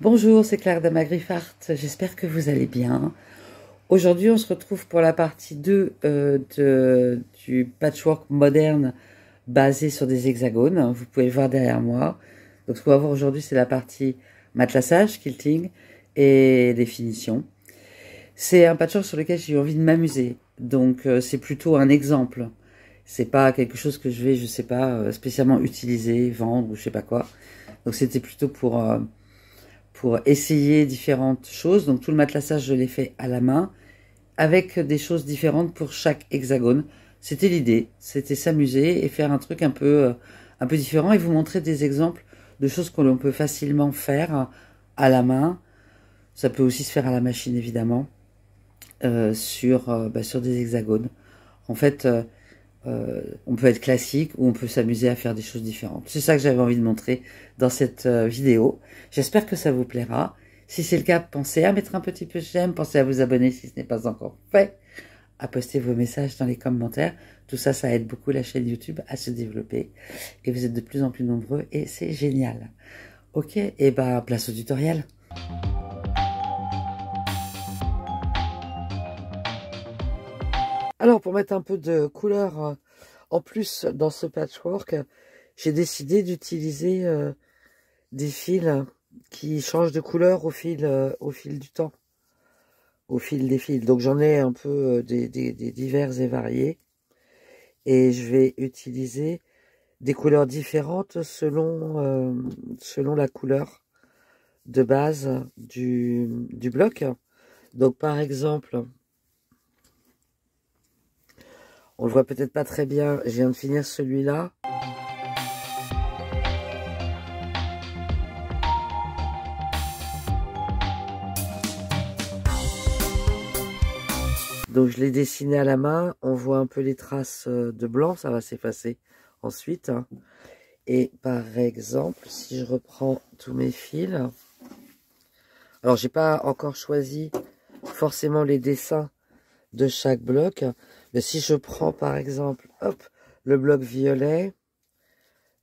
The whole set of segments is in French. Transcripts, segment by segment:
Bonjour, c'est Claire d'Amagriffart, j'espère que vous allez bien. Aujourd'hui, on se retrouve pour la partie 2 du patchwork moderne basé sur des hexagones. Vous pouvez le voir derrière moi. Donc, ce qu'on va voir aujourd'hui, c'est la partie matelassage, quilting et les finitions. C'est un patchwork sur lequel j'ai eu envie de m'amuser. Donc, c'est plutôt un exemple. C'est pas quelque chose que je vais, je sais pas, spécialement utiliser, vendre ou je sais pas quoi. Donc, c'était plutôt pour essayer différentes choses. Donc tout le matelassage, je l'ai fait à la main, avec des choses différentes pour chaque hexagone. C'était l'idée, c'était s'amuser et faire un truc un peu différent et vous montrer des exemples de choses que l'on peut facilement faire à la main. Ça peut aussi se faire à la machine, évidemment, sur des hexagones. En fait, on peut être classique ou on peut s'amuser à faire des choses différentes. C'est ça que j'avais envie de montrer dans cette vidéo. J'espère que ça vous plaira. Si c'est le cas, pensez à mettre un petit peu j'aime, pensez à vous abonner si ce n'est pas encore fait, à poster vos messages dans les commentaires. Tout ça, ça aide beaucoup la chaîne YouTube à se développer. Et vous êtes de plus en plus nombreux et c'est génial. Ok, et bah place au tutoriel. Alors, pour mettre un peu de couleur en plus dans ce patchwork, j'ai décidé d'utiliser des fils qui changent de couleur au fil du temps, au fil des fils. Donc, j'en ai un peu des divers et variés. Et je vais utiliser des couleurs différentes selon la couleur de base du bloc. Donc, par exemple... On le voit peut-être pas très bien, je viens de finir celui-là. Donc je l'ai dessiné à la main, on voit un peu les traces de blanc, ça va s'effacer ensuite. Et par exemple, si je reprends tous mes fils, alors j'ai pas encore choisi forcément les dessins de chaque bloc, mais si je prends par exemple, hop, le bloc violet,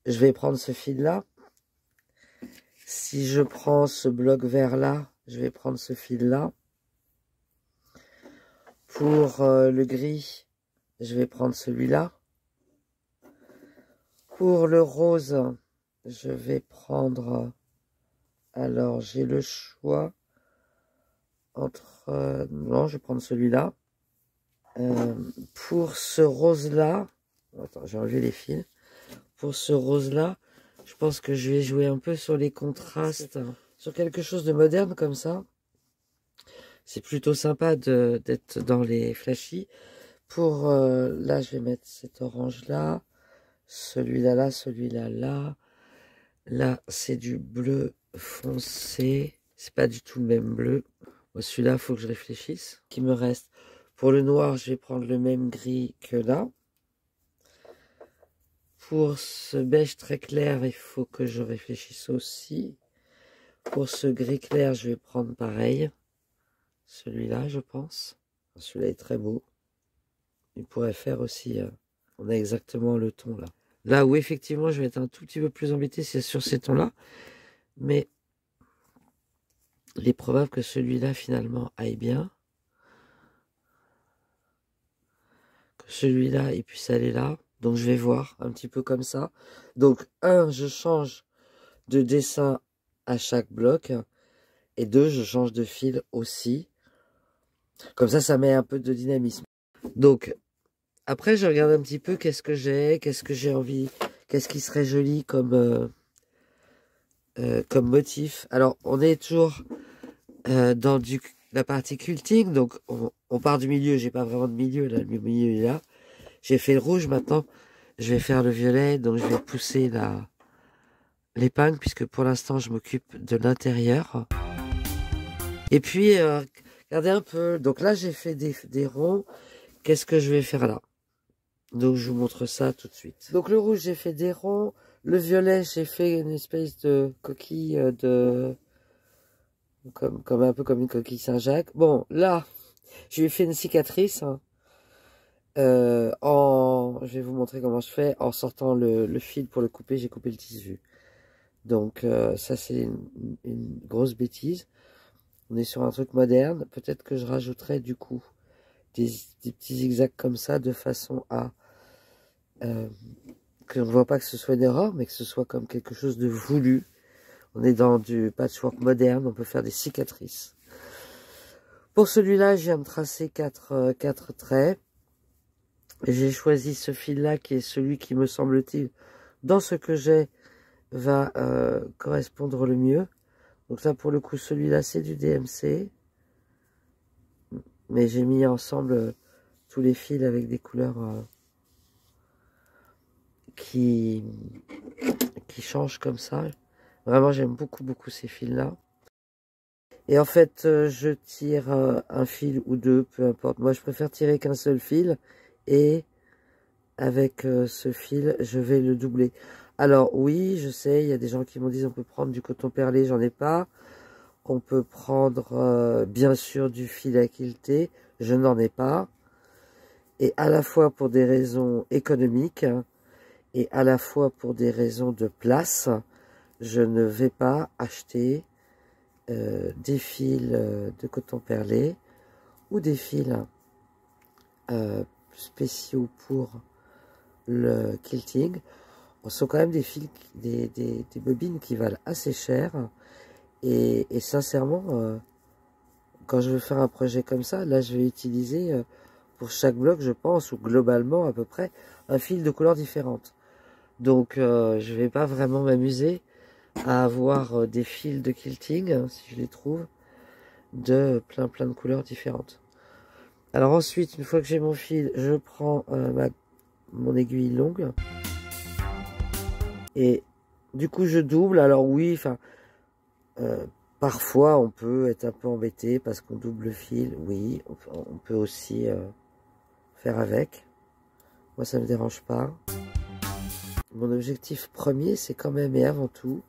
je vais prendre ce fil-là. Si je prends ce bloc vert-là, je vais prendre ce fil-là. Pour le gris, je vais prendre celui-là. Pour le rose, je vais prendre... alors, j'ai le choix entre... non, je vais prendre celui-là. Pour ce rose-là... attends, j'ai enlevé les fils. Pour ce rose-là, je pense que je vais jouer un peu sur les contrastes. Sur quelque chose de moderne comme ça. C'est plutôt sympa d'être dans les flashy. Pour là, je vais mettre cet orange-là. Celui-là, là, celui-là, là. Là, c'est du bleu foncé. C'est pas du tout le même bleu. Celui-là, il faut que je réfléchisse. Qui me reste. Pour le noir, je vais prendre le même gris que là. Pour ce beige très clair, il faut que je réfléchisse aussi. Pour ce gris clair, je vais prendre pareil. Celui-là, je pense. Celui-là est très beau. Il pourrait faire aussi... on a exactement le ton là. Là où effectivement je vais être un tout petit peu plus embêté, c'est sur ces tons-là. Mais il est probable que celui-là finalement aille bien. Que celui-là il puisse aller là. Donc je vais voir un petit peu comme ça. Donc je change de dessin à chaque bloc. Et 2, je change de fil aussi. Comme ça met un peu de dynamisme. Donc, après, je regarde un petit peu qu'est-ce que j'ai envie, qu'est-ce qui serait joli comme motif. Alors, on est toujours dans la partie quilting, donc on part du milieu. J'ai pas vraiment de milieu, là, le milieu est là. J'ai fait le rouge, maintenant, je vais faire le violet, donc je vais pousser l'épingle, puisque pour l'instant, je m'occupe de l'intérieur. Et puis, regardez un peu, donc là, j'ai fait des ronds. Qu'est-ce que je vais faire là? Donc, je vous montre ça tout de suite. Donc, le rouge, j'ai fait des ronds. Le violet, j'ai fait une espèce de coquille comme un peu comme une coquille Saint-Jacques. Bon, là, je lui ai fait une cicatrice. Hein. Je vais vous montrer comment je fais. En sortant le fil pour le couper, j'ai coupé le tissu. Donc ça c'est une grosse bêtise. On est sur un truc moderne. Peut-être que je rajouterai du coup des petits zigzags comme ça de façon à que on ne voit pas que ce soit une erreur, mais que ce soit comme quelque chose de voulu. On est dans du patchwork moderne, on peut faire des cicatrices. Pour celui-là, je viens de tracer 4 traits. J'ai choisi ce fil-là qui est celui qui me semble-t-il, dans ce que j'ai, va correspondre le mieux. Donc là, pour le coup, celui-là, c'est du DMC. Mais j'ai mis ensemble tous les fils avec des couleurs qui changent comme ça. Vraiment, j'aime beaucoup, beaucoup ces fils-là. Et en fait, je tire un fil ou deux, peu importe. Moi, je préfère tirer qu'un seul fil. Et avec ce fil, je vais le doubler. Alors, oui, je sais, il y a des gens qui m'ont dit on peut prendre du coton perlé, j'en ai pas. On peut prendre, bien sûr, du fil à quilter, je n'en ai pas. Et à la fois pour des raisons économiques et à la fois pour des raisons de place, je ne vais pas acheter des fils de coton perlé ou des fils spéciaux pour le quilting. Ce sont quand même des fils, des bobines qui valent assez cher. Et sincèrement, quand je veux faire un projet comme ça, là je vais utiliser pour chaque bloc, je pense, ou globalement à peu près, un fil de couleurs différentes. Donc je vais pas vraiment m'amuser à avoir des fils de quilting, hein, si je les trouve, de plein de couleurs différentes. Alors ensuite, une fois que j'ai mon fil, je prends mon aiguille longue. Et du coup, je double. Alors oui, enfin, parfois on peut être un peu embêté parce qu'on double le fil. Oui, on peut aussi faire avec. Moi, ça me dérange pas. Mon objectif premier, c'est quand même et avant tout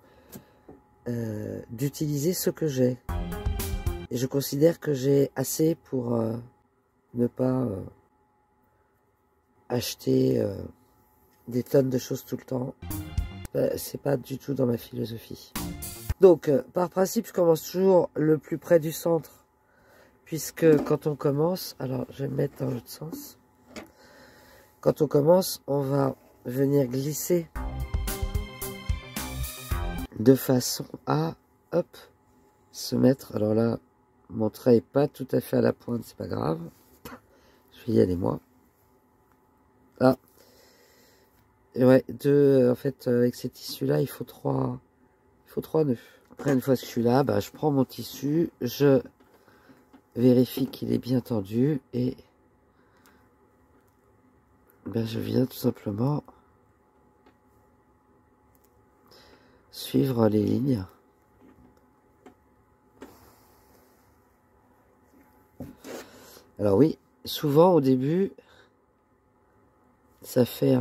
d'utiliser ce que j'ai. Et je considère que j'ai assez pour ne pas acheter des tonnes de choses tout le temps. C'est pas du tout dans ma philosophie. Donc, par principe, je commence toujours le plus près du centre. Puisque quand on commence, alors je vais me mettre dans l'autre sens. Quand on commence, on va venir glisser de façon à, hop, se mettre. Alors là, mon trait n'est pas tout à fait à la pointe, c'est pas grave. Je vais y aller moi. Ah. Et ouais, en fait, avec ces tissus-là, il faut 3 nœuds. Après, une fois que je suis là, bah, je prends mon tissu, je vérifie qu'il est bien tendu et ben, je viens tout simplement suivre les lignes. Alors oui, souvent au début, ça fait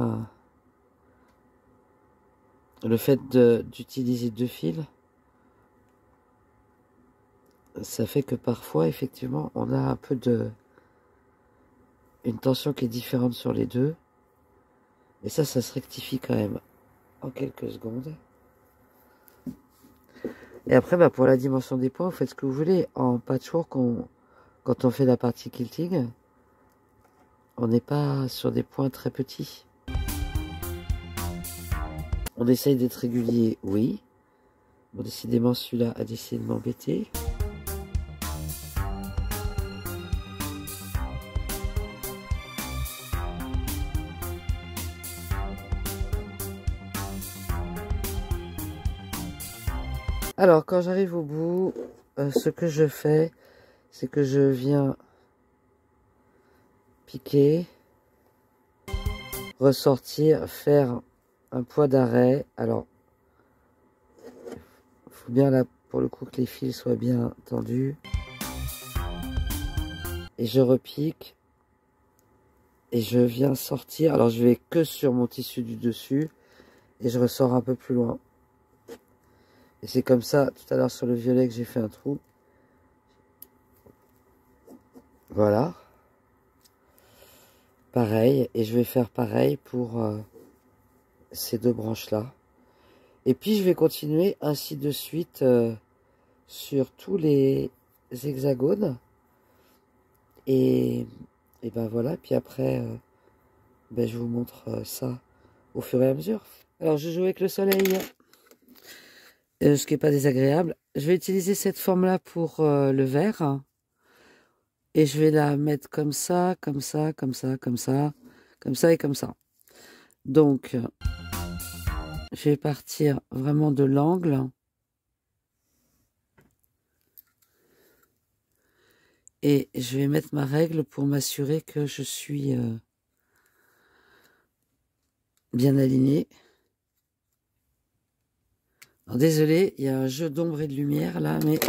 le fait d'utiliser 2 fils, ça fait que parfois, effectivement, on a un peu une tension qui est différente sur les deux. Et ça se rectifie quand même en quelques secondes. Et après, bah, pour la dimension des points, vous faites ce que vous voulez. En patchwork, quand on fait la partie quilting, on n'est pas sur des points très petits. On essaye d'être régulier, oui. Bon, décidément, celui-là a décidé de m'embêter. Alors, quand j'arrive au bout, ce que je fais, c'est que je viens piquer, ressortir, faire un point d'arrêt. Alors, il faut bien là, pour le coup, que les fils soient bien tendus. Et je repique. Et je viens sortir. Alors, je vais que sur mon tissu du dessus. Et je ressors un peu plus loin. Et c'est comme ça, tout à l'heure sur le violet, que j'ai fait un trou. Voilà. Pareil. Et je vais faire pareil pour ces 2 branches-là. Et puis je vais continuer ainsi de suite sur tous les hexagones. Et ben voilà, puis après, je vous montre ça au fur et à mesure. Alors je joue avec le soleil, ce qui n'est pas désagréable. Je vais utiliser cette forme-là pour le vert. Et je vais la mettre comme ça, comme ça, comme ça, comme ça, comme ça et comme ça. Donc, je vais partir vraiment de l'angle. Et je vais mettre ma règle pour m'assurer que je suis bien alignée. Alors, désolé, il y a un jeu d'ombre et de lumière là, mais...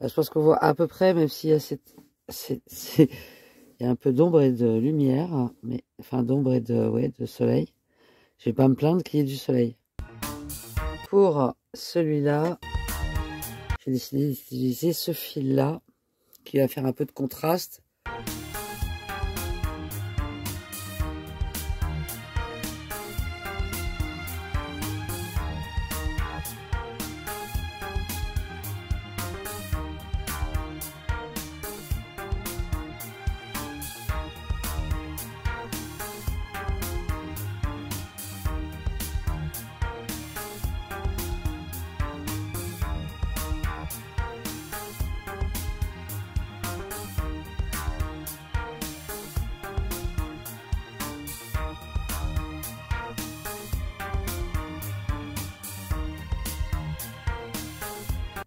Je pense qu'on voit à peu près, même s'il y a il y a un peu d'ombre et de lumière, mais enfin d'ombre et de soleil. Je vais pas me plaindre qu'il y ait du soleil. Pour celui-là, j'ai décidé d'utiliser ce fil-là, qui va faire un peu de contraste.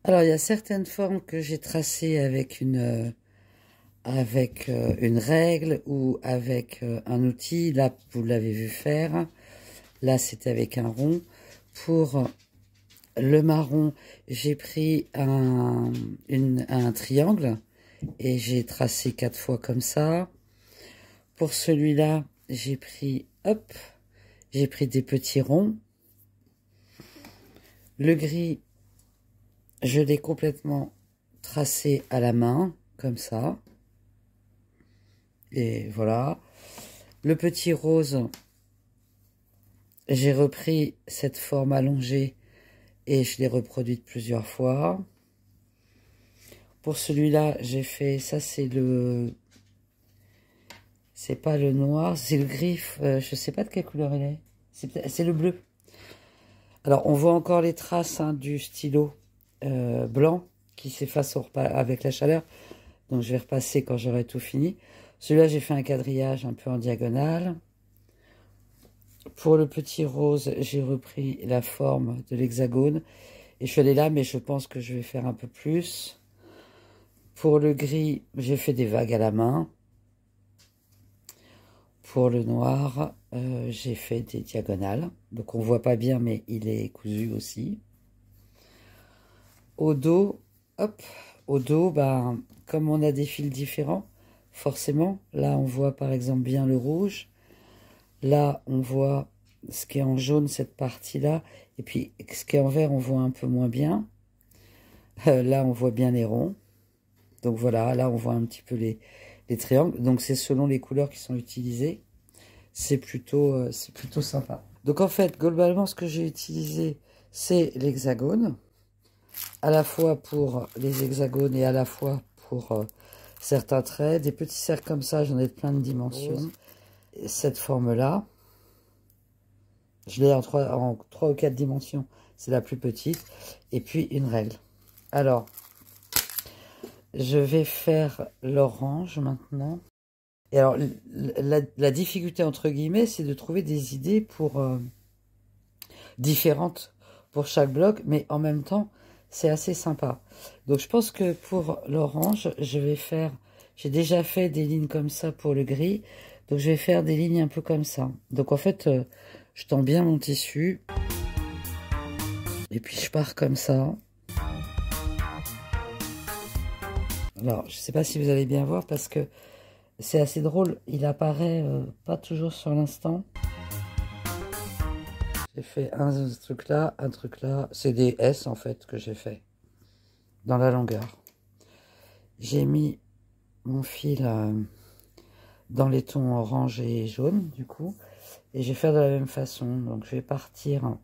Alors, il y a certaines formes que j'ai tracées avec une règle ou avec un outil. Là, vous l'avez vu faire. Là, c'était avec un rond. Pour le marron, j'ai pris un triangle et j'ai tracé 4 fois comme ça. Pour celui-là, j'ai pris, hop, j'ai pris des petits ronds. Le gris, je l'ai complètement tracé à la main, comme ça. Et voilà. Le petit rose, j'ai repris cette forme allongée et je l'ai reproduite plusieurs fois. Pour celui-là, j'ai fait, ça c'est pas le noir, c'est le gris, je sais pas de quelle couleur il est. C'est le bleu. Alors, on voit encore les traces du stylo blanc qui s'efface avec la chaleur. Donc, je vais repasser quand j'aurai tout fini. Celui-là, j'ai fait un quadrillage un peu en diagonale. Pour le petit rose, j'ai repris la forme de l'hexagone. Et je suis allée là, mais je pense que je vais faire un peu plus. Pour le gris, j'ai fait des vagues à la main. Pour le noir, j'ai fait des diagonales. Donc, on ne voit pas bien, mais il est cousu aussi. Au dos, hop, au dos, comme on a des fils différents, forcément, là, on voit par exemple bien le rouge. Là, on voit ce qui est en jaune, cette partie-là. Et puis, ce qui est en vert, on voit un peu moins bien. Là, on voit bien les ronds. Donc voilà, là, on voit un petit peu les triangles. Donc, c'est selon les couleurs qui sont utilisées. C'est plutôt sympa. Donc, en fait, globalement, ce que j'ai utilisé, c'est l'hexagone. À la fois pour les hexagones et à la fois pour certains traits. Des petits cercles comme ça, j'en ai de plein de dimensions. Et cette forme-là, je l'ai en 3 ou 4 dimensions. C'est la plus petite. Et puis, une règle. Alors, je vais faire l'orange maintenant. Et alors, la difficulté, entre guillemets, c'est de trouver des idées différentes pour chaque bloc, mais en même temps, c'est assez sympa. Donc, je pense que pour l'orange, j'ai déjà fait des lignes comme ça pour le gris, donc je vais faire des lignes un peu comme ça. Donc, en fait, je tends bien mon tissu, et puis je pars comme ça. Alors, je ne sais pas si vous allez bien voir, parce que C'est assez drôle, il apparaît pas toujours sur l'instant. J'ai fait un truc là. C'est des S en fait que j'ai fait dans la longueur. J'ai mis mon fil dans les tons orange et jaune du coup. Et je vais faire de la même façon. Donc je vais partir,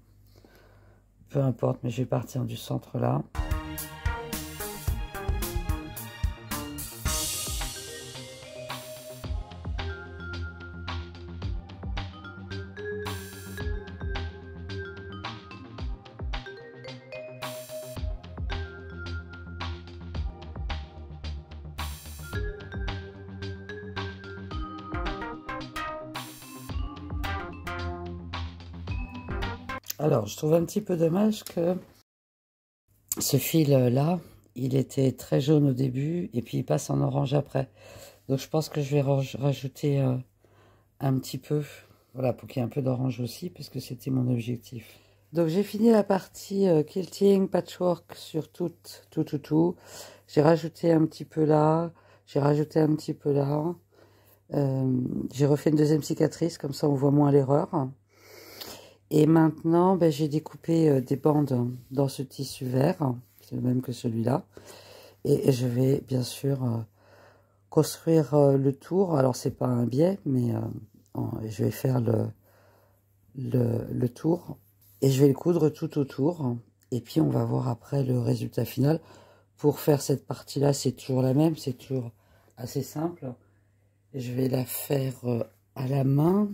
peu importe, mais je vais partir du centre là. Alors, je trouve un petit peu dommage que ce fil-là, il était très jaune au début et puis il passe en orange après. Donc, je pense que je vais rajouter un petit peu, voilà, pour qu'il y ait un peu d'orange aussi, puisque c'était mon objectif. Donc, j'ai fini la partie quilting, patchwork sur tout. J'ai rajouté un petit peu là, j'ai rajouté un petit peu là. J'ai refait une deuxième cicatrice, comme ça on voit moins l'erreur. Et maintenant, ben, j'ai découpé des bandes dans ce tissu vert, c'est le même que celui-là. Et je vais bien sûr construire le tour. Alors, c'est pas un biais, mais je vais faire le tour. Et je vais le coudre tout autour. Et puis, on va voir après le résultat final. Pour faire cette partie-là, c'est toujours la même, c'est toujours assez simple. Je vais la faire à la main.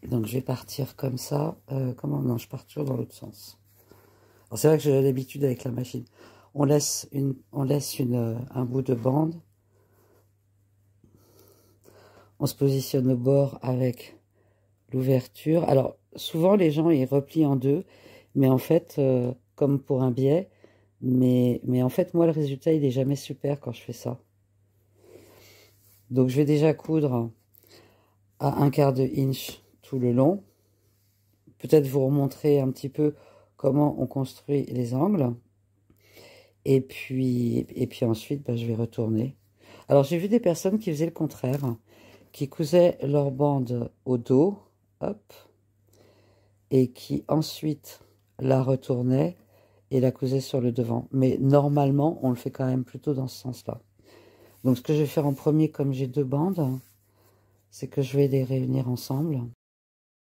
Donc, je vais partir comme ça. Comment? Non, je pars toujours dans l'autre sens. Alors, c'est vrai que j'ai l'habitude avec la machine. On laisse un bout de bande. On se positionne au bord avec l'ouverture. Alors, souvent, les gens, ils replient en deux. Mais en fait, comme pour un biais. Mais en fait, moi, le résultat, il est jamais super quand je fais ça. Donc, je vais déjà coudre à 1/4 de inch tout le long. Peut-être vous remontrer un petit peu comment on construit les angles. Et puis ensuite, ben, je vais retourner. Alors, j'ai vu des personnes qui faisaient le contraire, qui cousaient leur bande au dos, hop, et qui ensuite la retournaient et la cousaient sur le devant. Mais normalement, on le fait quand même plutôt dans ce sens-là. Donc, ce que je vais faire en premier, comme j'ai deux bandes, c'est que je vais les réunir ensemble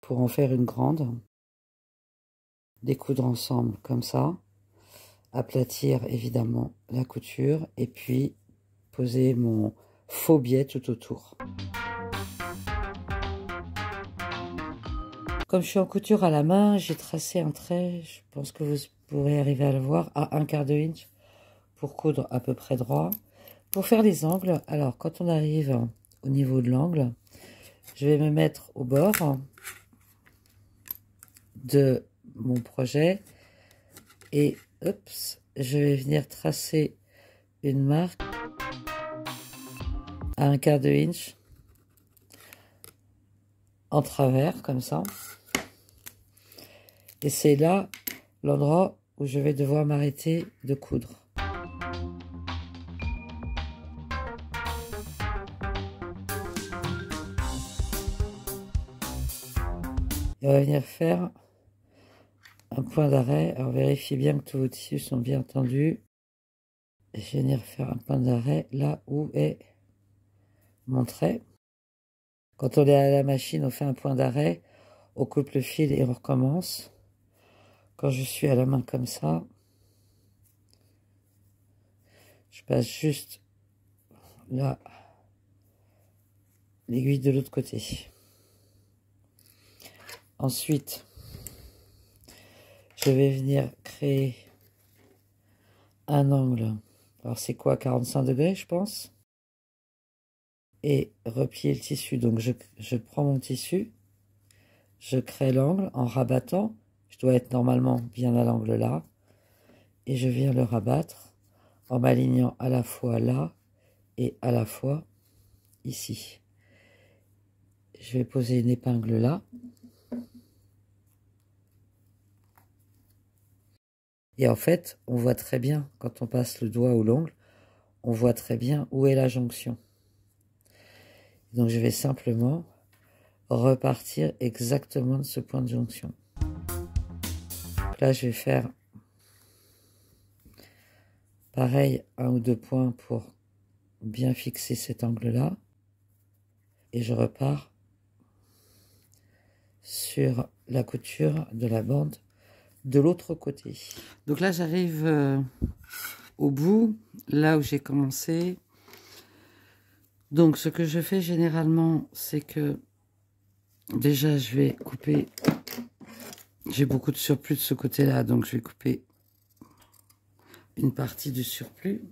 pour en faire une grande. Découdre ensemble comme ça. Aplatir évidemment la couture et puis poser mon faux biais tout autour. Comme je suis en couture à la main, j'ai tracé un trait, je pense que vous pourrez arriver à le voir, à 1/4 de inch pour coudre à peu près droit. Pour faire les angles, alors quand on arrive au niveau de l'angle, je vais me mettre au bord de mon projet et oups, je vais venir tracer une marque à 1/4 de inch en travers comme ça. Et c'est là l'endroit où je vais devoir m'arrêter de coudre. Et on va venir faire un point d'arrêt. Alors vérifiez bien que tous vos tissus sont bien tendus. Et je vais venir faire un point d'arrêt là où est mon trait. Quand on est à la machine, on fait un point d'arrêt, on coupe le fil et on recommence. Quand je suis à la main comme ça, je passe juste là l'aiguille de l'autre côté. Ensuite, je vais venir créer un angle. Alors c'est quoi, 45 degrés je pense. Et replier le tissu. Donc je prends mon tissu, je crée l'angle en rabattant. Je dois être normalement bien à l'angle là. Et je viens le rabattre en m'alignant à la fois là et à la fois ici. Je vais poser une épingle là. Et en fait, on voit très bien, quand on passe le doigt ou l'ongle, on voit très bien où est la jonction. Donc je vais simplement repartir exactement de ce point de jonction. Donc là je vais faire pareil, 1 ou 2 points pour bien fixer cet angle-là. Et je repars sur la couture de la bande de l'autre côté. Donc là, j'arrive au bout, là où j'ai commencé. Donc ce que je fais généralement, c'est que déjà, je vais couper. J'ai beaucoup de surplus de ce côté-là, donc je vais couper une partie du surplus.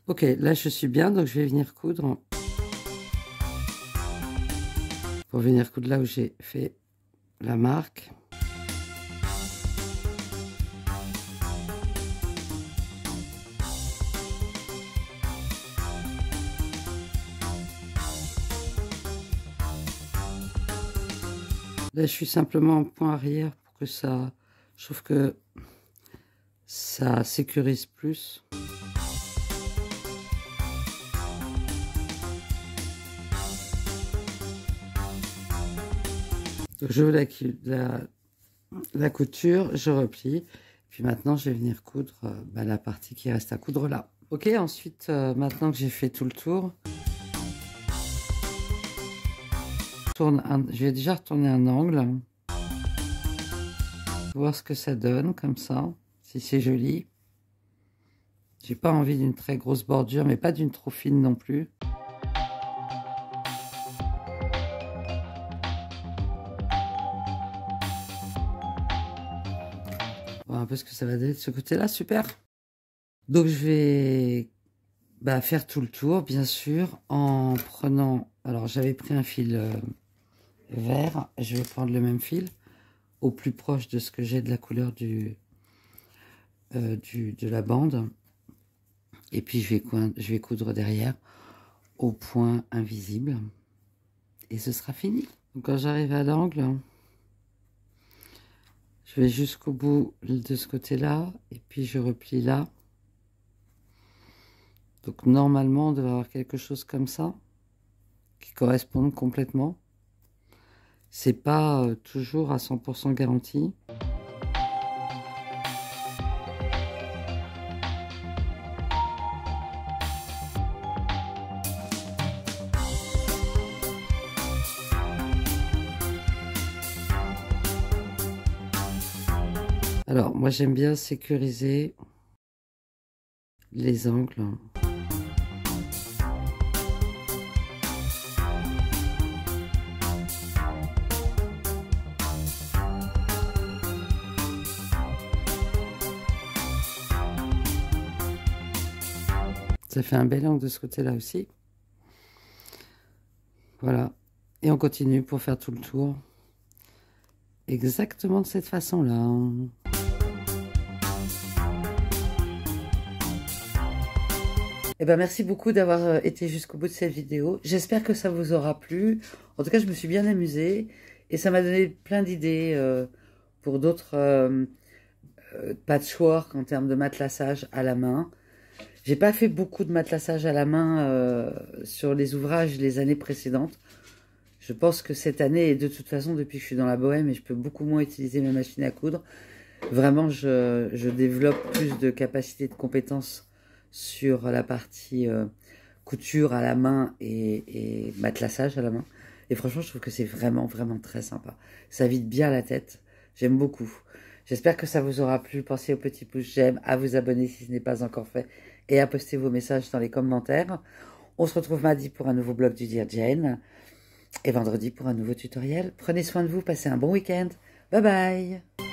Ok, là je suis bien, donc je vais venir coudre. Pour venir coudre là où j'ai fait la marque. Là je suis simplement en point arrière pour que ça... Je trouve que ça sécurise plus. Je veux la couture, je replie. Puis maintenant, je vais venir coudre la partie qui reste à coudre là. Ok, ensuite, maintenant que j'ai fait tout le tour, je vais déjà retourner un angle. Voir ce que ça donne, comme ça, si c'est joli. J'ai pas envie d'une très grosse bordure, mais pas d'une trop fine non plus. Un peu ce que ça va donner de ce côté-là, super. Donc je vais faire tout le tour, bien sûr, en prenant... Alors j'avais pris un fil vert, je vais prendre le même fil, au plus proche de ce que j'ai de la couleur de la bande. Et puis je vais coudre derrière au point invisible. Et ce sera fini. Donc quand j'arrive à l'angle... Je vais jusqu'au bout de ce côté-là, et puis je replie là. Donc normalement, on devrait avoir quelque chose comme ça, qui corresponde complètement. C'est pas toujours à 100% garanti. Alors, moi j'aime bien sécuriser les angles. Ça fait un bel angle de ce côté-là aussi. Voilà. Et on continue pour faire tout le tour. Exactement de cette façon-là. Eh ben, merci beaucoup d'avoir été jusqu'au bout de cette vidéo. J'espère que ça vous aura plu. En tout cas, je me suis bien amusée. Et ça m'a donné plein d'idées pour d'autres patchwork en termes de matelassage à la main. J'ai pas fait beaucoup de matelassage à la main sur les ouvrages les années précédentes. Je pense que cette année, et de toute façon, depuis que je suis dans la bohème, et je peux beaucoup moins utiliser ma machine à coudre, vraiment, je développe plus de capacité de compétences sur la partie couture à la main et matelassage à la main. Et franchement, je trouve que c'est vraiment, vraiment très sympa. Ça vide bien la tête. J'aime beaucoup. J'espère que ça vous aura plu. Pensez au petit pouce j'aime, à vous abonner si ce n'est pas encore fait, et à poster vos messages dans les commentaires. On se retrouve mardi pour un nouveau blog du Dear Jane et vendredi pour un nouveau tutoriel. Prenez soin de vous, passez un bon week-end. Bye bye.